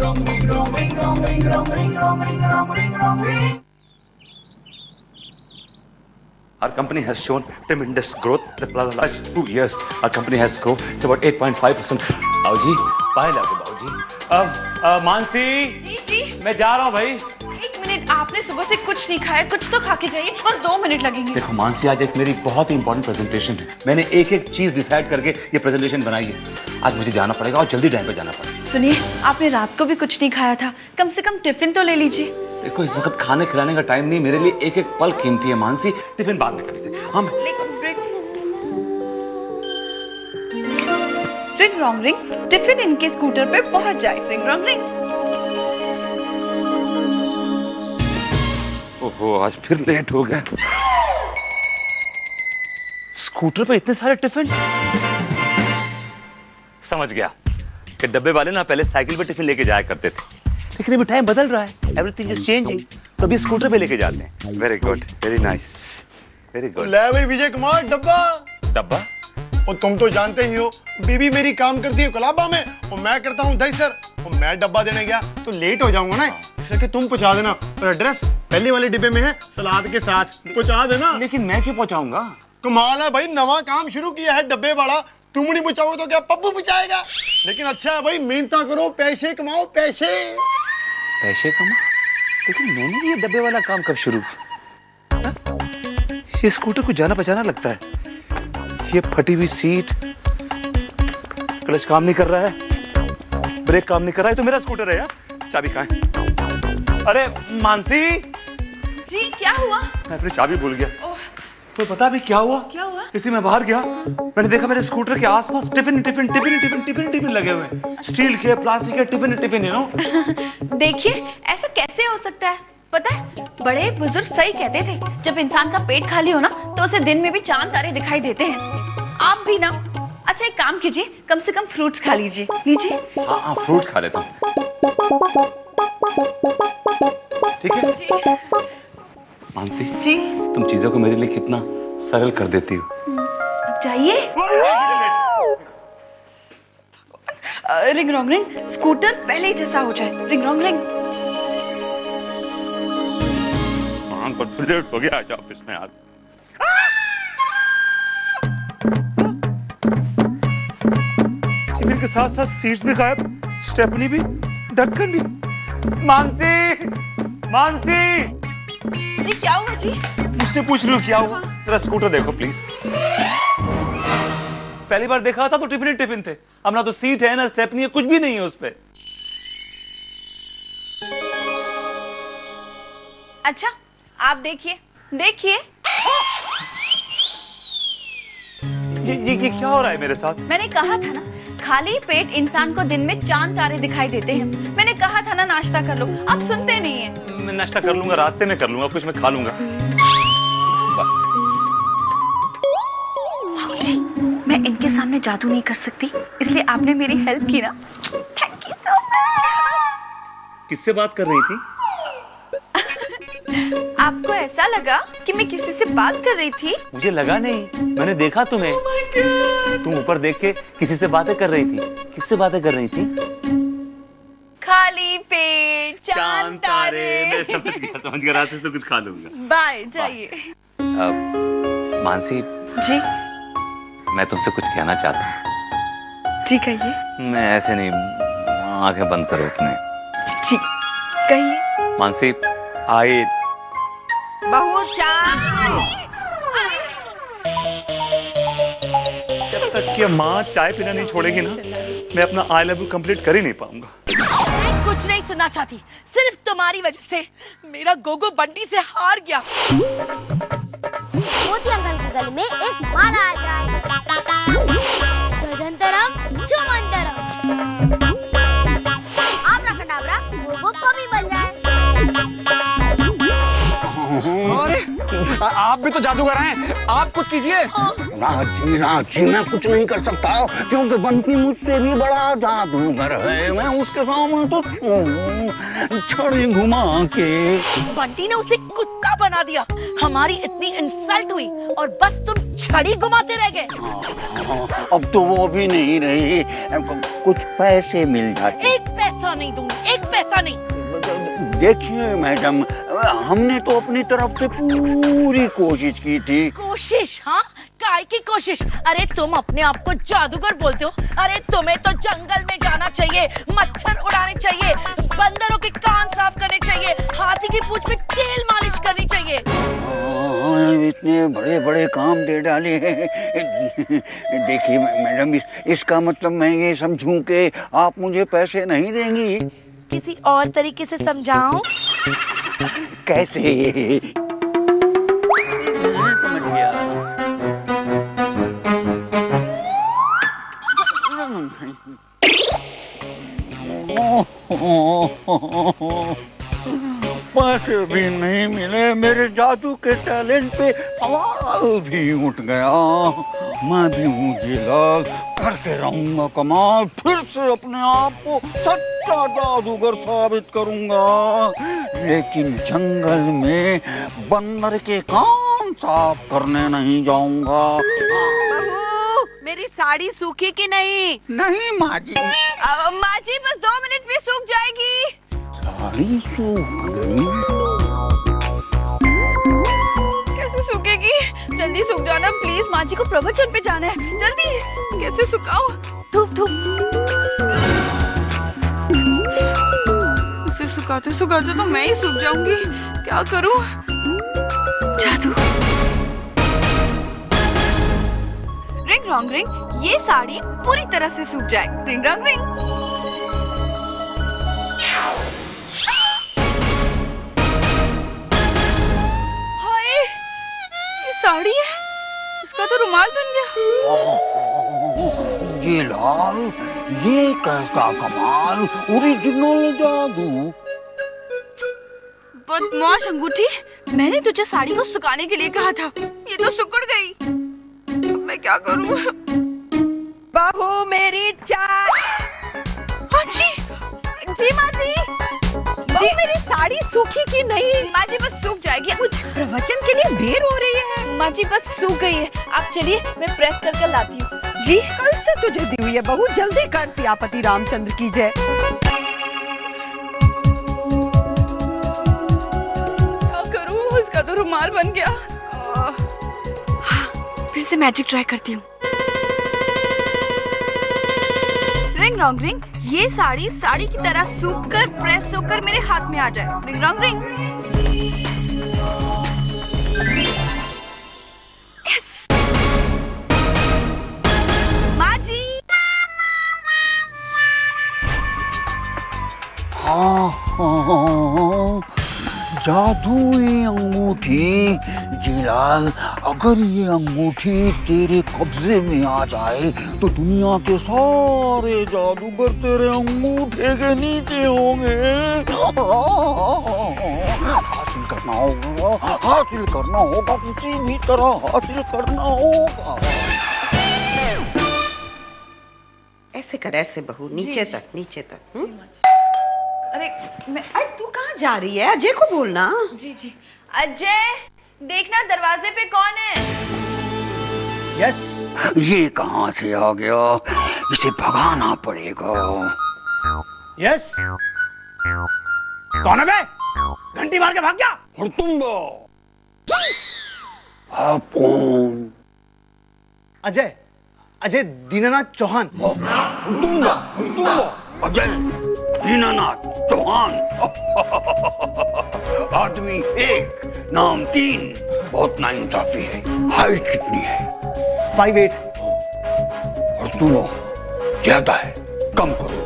Our company has shown tremendous growth. The last 2 years, our company has grown. It's about 8.5%. बाबूजी, bye लागो बाबूजी। मानसी, जी, मैं जा रहा हूँ भाई। एक मिनट, आपने सुबह से कुछ नहीं खाया, कुछ तो खा के जाइए, बस 2 मिनट लगेंगे। देखो मानसी, आज एक मेरी बहुत ही इंपॉर्टेंट प्रेजेंटेशन है। मैंने एक एक चीज डिसाइड करके ये प्रेजेंटेशन बनाई है। आज मुझे जाना पड़ेगा और जल्दी टाइम पे जाना पड़ेगा। सुनिए, आपने रात को भी कुछ नहीं खाया था, कम से कम टिफिन तो ले लीजिए। देखो इस वक्त खाने खिलाने का टाइम नहीं, मेरे लिए एक एक पल कीमती है मानसी। टिफिन बाद में कभी से हम रिंग रॉन्ग रिंग, टिफिन इनके स्कूटर पे पहुंच जाए। Ring wrong ring. ओहो, आज फिर लेट हो गया। स्कूटर पे इतने सारे टिफिन। समझ गया कि डब्बे वाले ना पहले साइकिल पे टिफिन लेके जाया करते थे, लेकिन अभी टाइम बदल रहा है। एवरीथिंग इज चेंजिंग, तो अभी स्कूटर पे लेके जाते हैं। Very good, very nice, very good. ले भाई विजय कुमार, डब्बा। डब्बा? और तुम तो जानते ही हो, बीबी मेरी काम करती है कोलाबा में और मैं करता हूँ दहीसर। और मैं डब्बा देने गया तो लेट हो जाऊंगा ना, इसलिए कि तुम पहुंचा देना। और एड्रेस पहले वाले डिब्बे में है, सलाद के साथ पहुंचा देना। लेकिन मैं क्यों पहुंचाऊंगा? कमाल है भाई, नवा काम शुरू किया है डब्बे वाला। तुम नहीं पहुंचाओगे तो क्या पप्पू पहुंचाएगा? लेकिन अच्छा है भाई, मेहनत करो, पैसे कमाओ, पैसे। पैसे कमा? लेकिन मैंने ये डब्बे वाला काम कब शुरू किया? ये स्कूटर को जाना पहचाना लगता है। ये फटी हुई सीट, क्लच काम नहीं कर रहा है, ब्रेक काम नहीं कर रहा है, तो मेरा स्कूटर है यार। चाबी कहाँ है? अरे मानसी जी, क्या हुआ? मैं अपनी चाबी भूल गया। तो पता भी क्या हुआ? क्या हुआ? इसी में बाहर गया, मैंने देखा मेरे स्कूटर के आसपास tiffin tiffin tiffin tiffin tiffin tiffin लगे हुए हैं। स्टील के, प्लास्टिक के टिफिन टिफिन, यू नो। देखिए, ऐसा कैसे हो सकता है? पता है, बड़े बुजुर्ग सही कहते थे, जब इंसान का पेट खाली हो ना तो उसे दिन में भी चांद तारे दिखाई देते हैं। आप भी ना। अच्छा एक काम कीजिए, कम से कम फ्रूट्स खा लीजिए। लीजिए। हाँ, फ्रूट्स खा लेता हूँ। ठीक है जी। मानसी जी, तुम चीजों को मेरे लिए कितना सरल कर देती हो। अब जाइए। रिंग रॉन्ग रिंग, स्कूटर पहले ही जैसा हो जाए। Ring wrong ring. हो गया, आज ऑफिस में आज। टिफिन के साथ साथ सीट्स भी गायब, स्टेपनी भी, ढक्कन भी। मानसी, मानसी। जी क्या हुआ जी? मुझसे पूछ रही हूँ क्या हुआ? तेरा स्कूटर देखो प्लीज। पहली बार देखा था तो टिफिन ही टिफिन थे, अब ना तो सीट है ना स्टेपनी है, कुछ भी नहीं है उस पे। अच्छा आप देखिए, देखिए। ये क्या हो रहा है मेरे साथ? मैंने कहा था ना, खाली पेट इंसान को दिन में चांद तारे दिखाई देते हैं। मैंने कहा था ना नाश्ता कर लो, आप सुनते नहीं हैं। मैं नाश्ता कर लूंगा, रास्ते में कर लूंगा, कुछ मैं खा लूंगा। मैं इनके सामने जादू नहीं कर सकती, इसलिए आपने मेरी हेल्प की ना। Thank you so much. किससे बात कर रही थी? आपको ऐसा लगा कि मैं किसी से बात कर रही थी? मुझे लगा नहीं, मैंने देखा तुम्हें। तुम ऊपर देख के किसी से बातें कर रही थी। किससे बातें कर रही थी? खाली पेट चांद तारे। मैं समझ गया, रास्ते से तो कुछ खा लूंगा। बाय, जाइए। मानसी जी, मैं तुमसे कुछ कहना चाहता हूँ। जी कहिए। मैं ऐसे नहीं, आंखें बंद करो अपने। जी कहिए। मानसी आई बहुत चाय। जब तक कि माँ चाय पीना नहीं छोड़ेगी ना, मैं अपना आई लव यू कंप्लीट कर ही नहीं पाऊंगा। मैं कुछ नहीं सुनना चाहती, सिर्फ तुम्हारी वजह से मेरा गोगो बंटी से हार गया। मोती अंकल के गले में एक माला आ जाए। जजंतरम छुमंतरम, आब्राकडाब्रा गोगो कभी बन जाए। आप भी तो जादूगर हैं, आप कुछ कीजिए। राजी मैं कुछ नहीं कर सकता, क्योंकि बंटी मुझसे भी बड़ा जादूगर है। मैं उसके सामने तो छड़ी घुमा के। बंटी ने उसे कुत्ता बना दिया, हमारी इतनी इंसल्ट हुई और बस तुम छड़ी घुमाते रह गए। अब तो वो भी नहीं रही, कुछ पैसे मिल जाते। एक पैसे पैसा नहीं दूंगी, एक पैसा नहीं। देखिए मैडम, हमने तो अपनी तरफ से पूरी कोशिश की थी। कोशिश? हाँ, काय की कोशिश? अरे तुम अपने आप को जादूगर बोलते हो। अरे तुम्हें तो जंगल में जाना चाहिए, मच्छर उड़ाने चाहिए, बंदरों के कान साफ करने चाहिए, हाथी की पूंछ पे तेल मालिश करनी चाहिए। इतने बड़े बड़े काम दे डाले हैं। देखिए मैडम, इसका मतलब मैं ये समझूं कि आप मुझे पैसे नहीं देंगी? किसी और तरीके से समझाऊं? कैसे? समझ गया। पैसे भी नहीं मिले, मेरे जादू के टैलेंट पे सवाल भी उठ गया। मैं भी हूँ जिलाल, करके रहूंगा कमाल, फिर से अपने आप को सच्चा जादूगर साबित करूंगा। लेकिन जंगल में बंदर के कान साफ करने नहीं जाऊंगा। बहू, मेरी साड़ी सूखी कि नहीं? नहीं माँ जी। माँ जी बस 2 मिनट में सूख जाएगी। साड़ी सूख गई? कैसे सूखेगी? जल्दी सूख जाना प्लीज, माँ जी को प्रवचन पे जाना है, जल्दी। कैसे सुखाओ? धूप धूप। उसे सुखाते सुखाते तो मैं ही सूख जाऊंगी, क्या करूं? जादू। रिंग रॉन्ग रिंग, ये साड़ी पूरी तरह से सूख जाए। Ring wrong ring. साड़ी है, इसका तो रुमाल बन गया। ये लाल, ये कैसा कमाल, ओरिजिनल जादू। बदमाश अंगूठी, मैंने तुझे साड़ी को सुखाने के लिए कहा था, ये तो सुकड़ गई। अब मैं क्या करूं? बहू मेरी चाय। हाँ जी, जी माँ जी। जी मेरी साड़ी सूखी कि नहीं? माँ जी बस सूख जाएगी। कुछ प्रवचन के लिए देर हो रही है। माँ जी बस सूख गई है, आप चलिए मैं प्रेस करके लाती हूँ। जी कल से तुझे दी हुई है बहू, जल्दी कर, सियापति रामचंद्र की जय। क्या करूँ, उसका तो रुमाल बन गया। हाँ, फिर से मैजिक ट्राई करती हूँ। रिंग रॉन्ग रिंग, ये साड़ी की तरह सूखकर प्रेस होकर मेरे हाथ में आ जाए। Ring wrong ring. यस। माँ जी। हाँ, जादुई अंगूठी। जिलाल, अगर ये अंगूठी तेरे कब्जे में आ जाए तो दुनिया के सारे जादूगर तेरे अंगूठे के नीचे होंगे। हासिल करना होगा, किसी भी तरह हासिल करना होगा। ऐसे कर, ऐसे बहू, नीचे तक, नीचे तक। अरे मैं, अरे तू कहाँ जा रही है? अजय को बोलना। जी जी। अजय, देखना दरवाजे पे कौन है? यस। ये कहाँ से आ गया? इसे भगाना पड़ेगा। यस। कौन है बे? घंटी मार के भाग जा। और तुम आप कौन? अजय, अजय दीनानाथ चौहान। तुम अजय दीनानाथ चौहान। आदमी 1, नाम 3। बहुत नाइंसाफी है। हाइट कितनी है? 5'8". और तुम ज्यादा है, कम करो।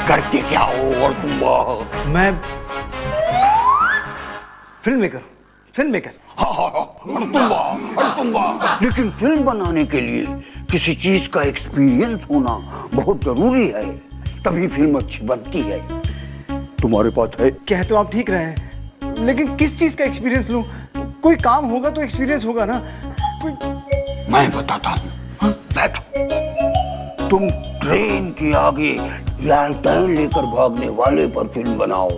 करते क्या हो? और तुम? मैं फिल्म मेकर। और तुम? लेकिन फिल्म बनाने के लिए किसी चीज का एक्सपीरियंस होना बहुत जरूरी है, तभी फिल्म अच्छी बनती है। तुम्हारे पास है? कह तो आप ठीक रहे हैं, लेकिन किस चीज का एक्सपीरियंस लूं? कोई काम होगा तो एक्सपीरियंस होगा ना। मैं बताता हूँ, बैठो। तुम ट्रेन के आगे लालटेन लेकर भागने वाले पर फिल्म बनाओ,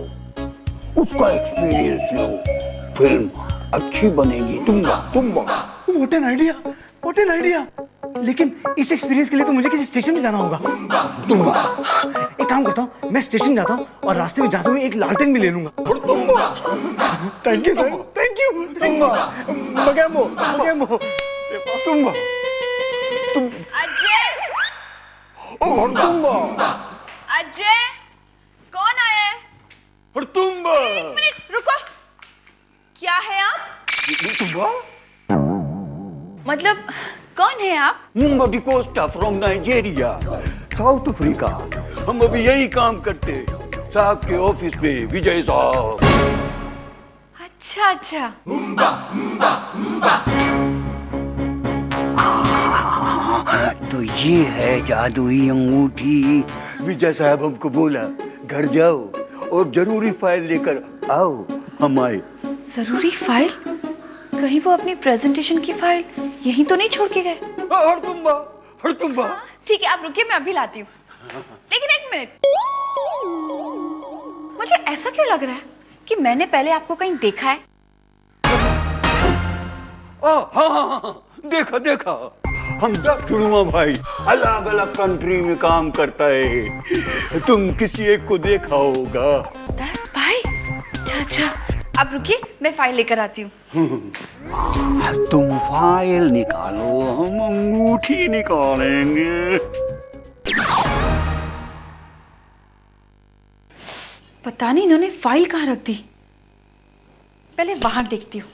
उसका एक्सपीरियंस लो, फिल्म अच्छी बनेगी। तुम व्हाट एन आइडिया। लेकिन इस एक्सपीरियंस के लिए तो मुझे किसी स्टेशन में जाना होगा। एक काम करता हूँ, मैं स्टेशन जाता हूँ और रास्ते में जाते हुए एक लालटेन भी ले लूंगा। Thank you sir, thank you. बगैमो बगैमो तुम अजय, अजय, कौन आया है? एक मिनट रुको, क्या है आप? मतलब कौन है आप? Mumba D'Costa from Nigeria, south Africa. हम अभी यही काम करते हैं साहब के ऑफिस में, विजय साहब। अच्छा अच्छा। तो ये है जादुई अंगूठी। विजय साहब हमको बोला घर जाओ और जरूरी फाइल लेकर आओ। हम आए। जरूरी फाइल? कहीं वो अपनी प्रेजेंटेशन की फाइल यहीं तो नहीं छोड़ के गए? हड़तुम्बा। ठीक है, आप रुकिए, मैं अभी लाती हूँ। लेकिन एक मिनट, मुझे ऐसा क्यों लग रहा है कि मैंने पहले आपको कहीं देखा है? हाँ, देखा। हम सब जुड़वा भाई अलग अलग कंट्री में काम करता है। तुम किसी एक को देखा होगा। 10 भाई? अच्छा, आप रुकिए, मैं फाइल लेकर आती हूँ। तुम फाइल निकालो, हम अंगूठी निकालेंगे। पता नहीं इन्होंने फाइल कहाँ रख दी। पहले वहां देखती हूँ।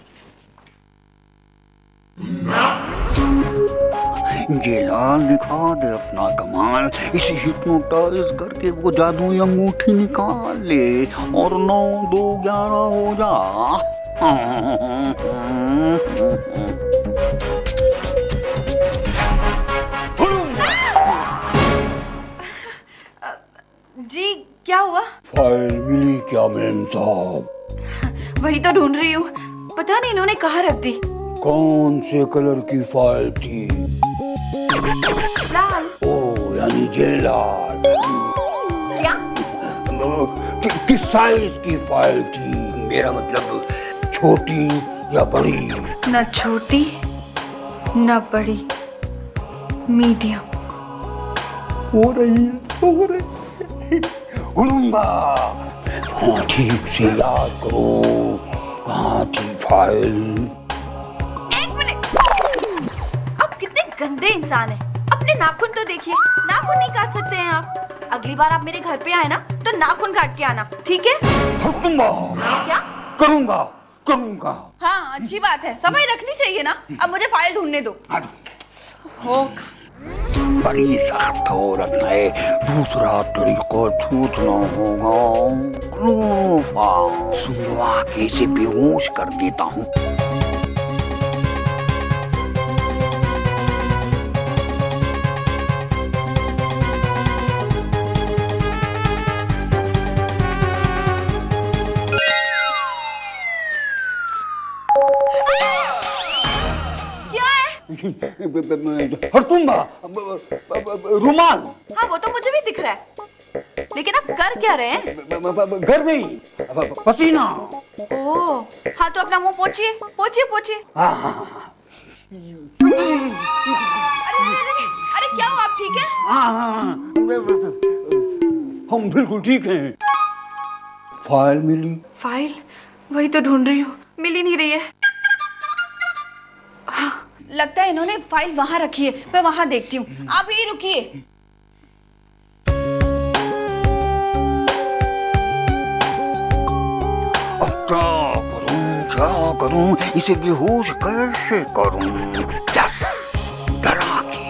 जेलाल दिखा दे अपना कमाल। इसे हिप्नोटाइज करके वो जादुई अंगूठी निकाल ले और 9, 2, 11 हो जा। जी क्या हुआ? फाइल मिली क्या मैम साहब? वही तो ढूंढ रही हूँ, पता नहीं इन्होंने कहाँ रख दी। कौन से कलर की फाइल थी? लाल। ओ यानी जेलाल। क्या? किस साइज की फाइल थी? मेरा मतलब छोटी या बड़ी? न छोटी न बड़ी, मीडियम। हो रही है। उड़ूंगा। हाँ, ठीक से याद करो, कहाँ थी फाइल? एक मिनट, आप कितने गंदे इंसान हैं। अपने नाखून तो देखिए, नाखून नहीं काट सकते हैं आप। अगली बार आप मेरे घर पे आए ना तो नाखून काट के आना, ठीक है? क्या? करूंगा। हाँ, अच्छी बात है, समय रखनी चाहिए ना। अब मुझे फाइल ढूंढने दो। बड़ी सख्त औरत है, दूसरा तरीका सोचना होगा। सुनवा के इसे बेहोश कर देता हूँ। हड़तुम्बा, रुमाल। हाँ, वो तो मुझे भी दिख रहा है, लेकिन आप कर क्या रहे हैं? घर में ही पसीना। ओह, हाँ तो अपना मुंह पोंछिए। हाँ। अरे क्या हुआ, आप ठीक है? हाँ, हम बिल्कुल ठीक हैं। फाइल मिली? फाइल वही तो ढूंढ रही हूँ, मिल ही नहीं रही है। हाँ, लगता है इन्होंने फाइल वहां रखी है, मैं वहां देखती हूँ। आप यही रुकिए। अब क्या करूं, इसे बेहोश कैसे करूं? डरा के।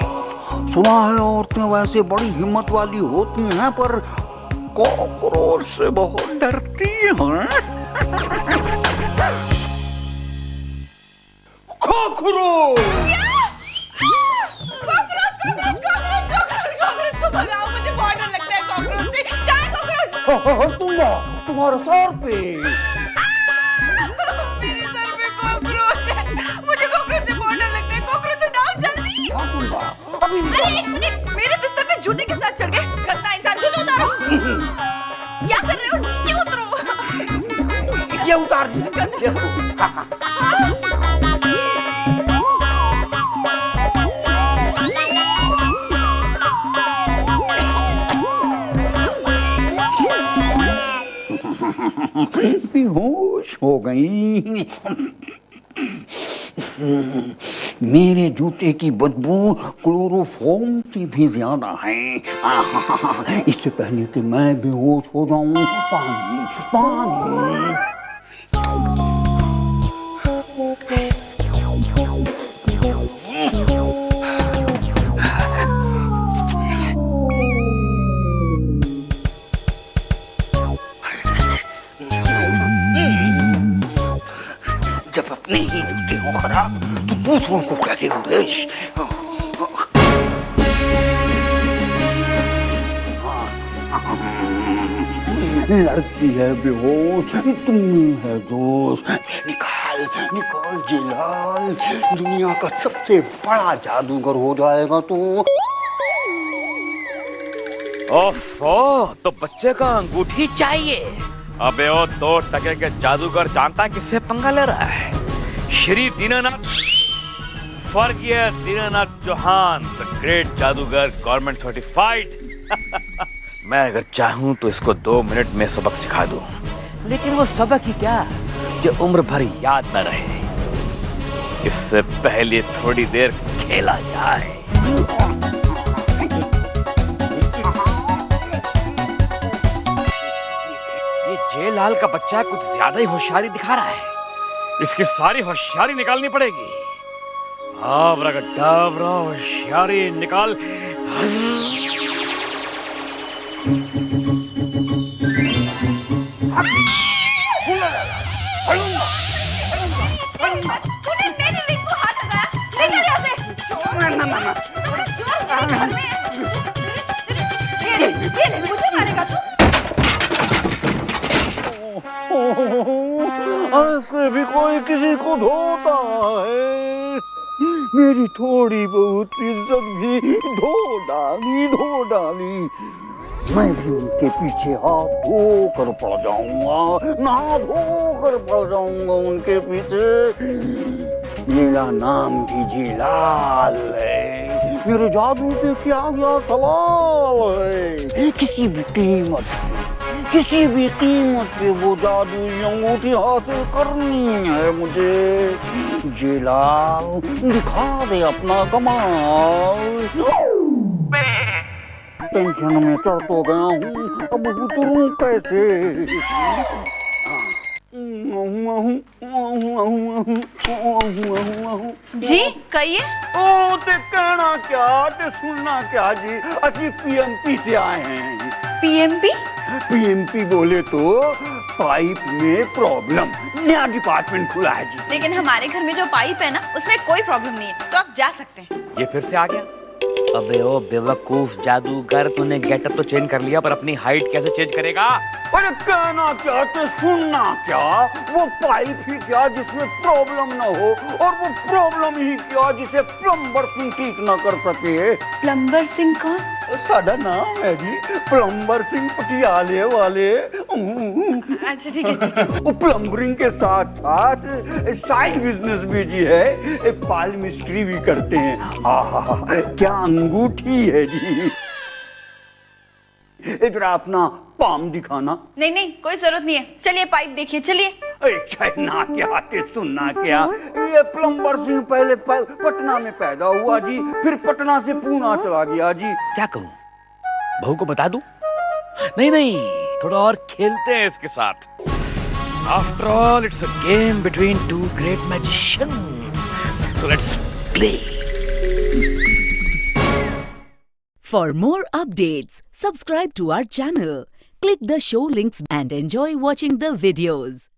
सुना है औरतें वैसे बड़ी हिम्मत वाली होती हैं, पर कॉकरोच से बहुत डरती हैं। कॉकरोच को भगाओ, मुझे बहुत डर लगता है कॉकरोच से। क्या है कॉकरोच? तुम्हारे सर पे। मेरे सर पे कॉकरोच है, मुझे कॉकरोच से बहुत डर लगता है। कॉकरोच उठाओ जल्दी। अरे एक मिनट, मेरे बिस्तर पे जूते के साथ चढ़ गए, गंदा इंसान। जूते उतारो। क्या कर रहे हो? नीचे उतरो। ये उतार दिया। बेहोश हो गई। मेरे जूते की बदबू क्लोरोफॉर्म से भी ज्यादा है। इससे पहले कि मैं बेहोश हो जाऊं, पानी पानी। जब अपने ही जूते हो खराब तो दूसरों को कैसे उपदेश। लड़की है बेहोश, तुम्हें है दोष। निकाल निकाल जिलाल, दुनिया का सबसे बड़ा जादूगर हो जाएगा तू। ओफो, तो बच्चे का अंगूठी चाहिए। अबे ओ 2 टके के जादूगर जानता है किससे पंगा ले रहा है? श्री दीनानाथ, स्वर्गीय दीनानाथ चौहान, द ग्रेट जादूगर, गवर्नमेंट सर्टिफाइड। मैं अगर चाहूं तो इसको 2 मिनट में सबक सिखा दूं, लेकिन वो सबक ही क्या जो उम्र भर याद न रहे। इससे पहले थोड़ी देर खेला जाए। ये जेलाल का बच्चा कुछ ज्यादा ही होशियारी दिखा रहा है। इसकी सारी होशियारी निकालनी पड़ेगी। आब्राकडाब्रा, होशियारी निकाल। मेरी रिंग को हाथ लगाया, निकल यहाँ से। ये मुझे मारेगा तू? ऐसे भी कोई किसी को धोता है। मेरी थोड़ी बहुत इज्जत भी धो डाली। मैं भी उनके पीछे हाथ धो कर पड़ जाऊंगा, नहा धो कर पड़ जाऊंगा उनके पीछे। मेरा नाम भी जिलाल है। मेरे जादू पे क्या सवाल है? किसी भी कीमत पे वो जादू अंगूठी हासिल करनी है मुझे। जिलाल, दिखा दे अपना कमाल। टेंशन में चढ़ तो गया हूँ, अब उतरूं कैसे? जी कहिए। ओ ते कहना क्या, ते सुनना क्या जी? ਅਸੀਂ पीएमपी से आए हैं। पीएमपी बोले तो पाइप में प्रॉब्लम, नया डिपार्टमेंट खुला है जी। लेकिन हमारे घर में जो पाइप है ना, उसमें कोई प्रॉब्लम नहीं है, तो आप जा सकते हैं। ये फिर से आ गया। अबे ओ बेवकूफ जादूगर, तूने गेटअप तो चेंज कर लिया, पर अपनी हाइट कैसे चेंज करेगा? अरे कहना क्या, तो सुनना क्या? वो पाइप ही क्या जिसमें प्रॉब्लम ना हो, और वो प्रॉब्लम ही क्या जिसे प्लम्बर सिंह ठीक ना कर सके। प्लम्बर सिंह कौन? साडा नाम है जी प्लम्बर सिंह, पटियाले वाले। अच्छा ठीक है। वो प्लम्बरिंग के साथ साथ साइड बिजनेस भी जी है, पाल मिस्ट्री भी करते हैं। आहा, क्या अंगूठी है जी। इधर अपना पाम दिखाना। नहीं कोई जरूरत नहीं है, चलिए पाइप देखिए, चलिए। कहना क्या ते सुनना क्या? ये प्लम्बर सिंह पहले पटना में पैदा हुआ जी, फिर पटना से पूना चला गया जी। क्या करूं, बहू को बता दूं? नहीं, थोड़ा और खेलते हैं इसके साथ। After all, it's a game between 2 great magicians. So let's play. For more updates, subscribe to our channel, click the show links and enjoy watching the videos.